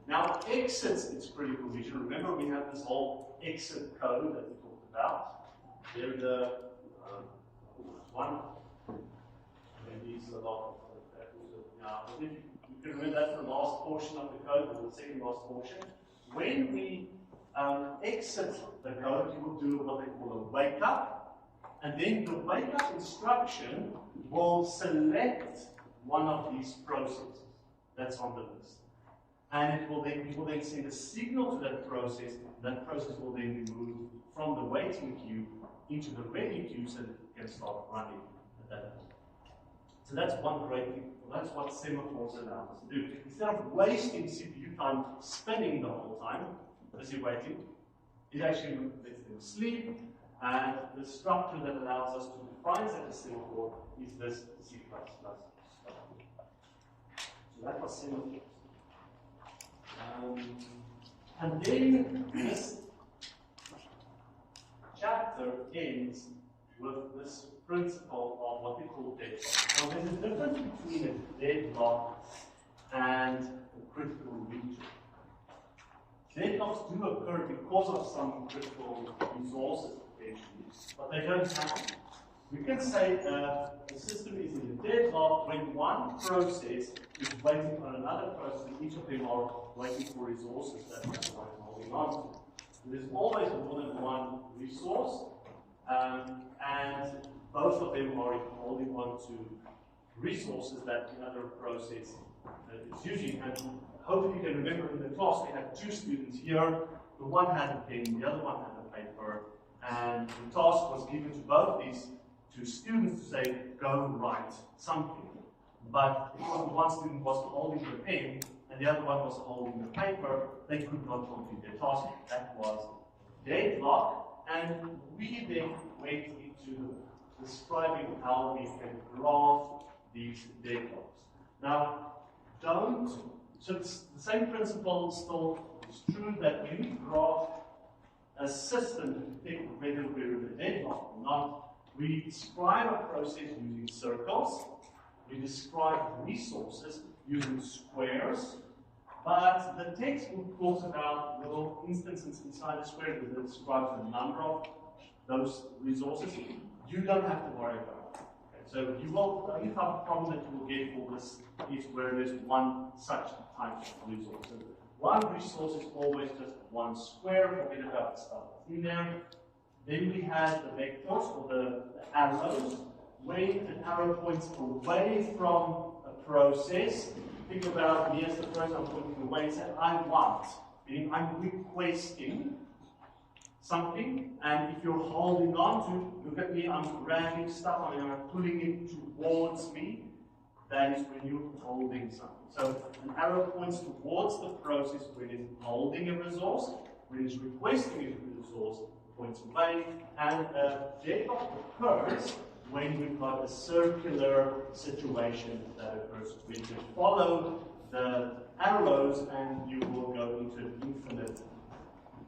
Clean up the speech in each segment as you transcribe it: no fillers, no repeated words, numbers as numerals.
Now, exits its critical region. Remember, we have this whole exit code that we talked about. There's the one. Maybe it's a lot of that. Now, if you can remember that's the last portion of the code, or the second last portion. When we exit the code, you will do what they call a wake up, and then the wake up instruction will select one of these processes that's on the list. And it will then, you will then send a signal to that process. That process will then be moved from the waiting queue into the ready queue so that it can start running at that point. So that's one great thing. That's what semaphores allow us to do. Instead of wasting CPU time spinning the whole time as you're waiting, it actually lets them sleep. And the structure that allows us to define such a semaphore is this C++ structure. So that was semaphores. And then this chapter ends with this principle of what we call deadlock. Now there's a difference between a deadlock and a critical region. Deadlocks do occur because of some critical resources potentially, but they don't have to. We can say the system is in a deadlock when one process is waiting on another process, and each of them are waiting for resources that they're holding on to. There's always more than one resource, and both of them are holding on to resources that another process is using. And hopefully you can remember in the class we had two students here. The one had a pen, the other one had a paper, and the task was given to both these two students to say, go write something. But because one student was holding the pen and the other one was holding the paper, they could not complete their task. That was deadlock, and we then went into describing how we can graph these deadlocks. Now, so it's the same principle still is true that when we graph a system to detect whether we're in a deadlock or not, we describe a process using circles, we describe resources using squares, but the textbook talks about little instances inside the square that describes the number of those resources. You don't have to worry about it. Okay, so the only type of problem that you will get for this is where there's one such type of resource. So one resource is always just one square, forget about the stuff in there. Then we have the vectors, or the arrows. When an arrow points away from a process, think about me as the person, I'm pointing away and say, I want, meaning I'm requesting something, and if you're holding on to, look at me, I'm grabbing stuff, I'm pulling it towards me, that is when you're holding something. So an arrow points towards the process when it's holding a resource, when it's requesting a resource, points away, and a deadlock occurs when we've got a circular situation that occurs. When you follow the arrows and you will go into an infinite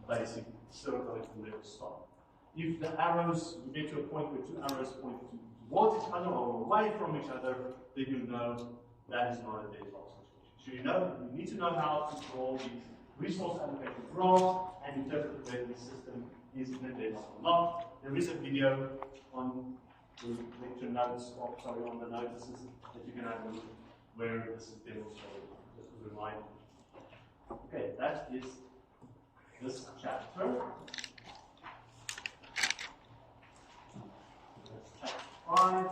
basic circle if you never stop. If the arrows, you get to a point where two arrows point towards each other or away from each other, then you know that is not a deadlock situation. So you need to know how to draw these resource allocation graphs and interpret whether the system is in a deadlock or not. There is a video on the lecture notes, or sorry, on the notices that you can have a look where this is demonstrated, just to remind you. Okay, that is this chapter. That's chapter 5.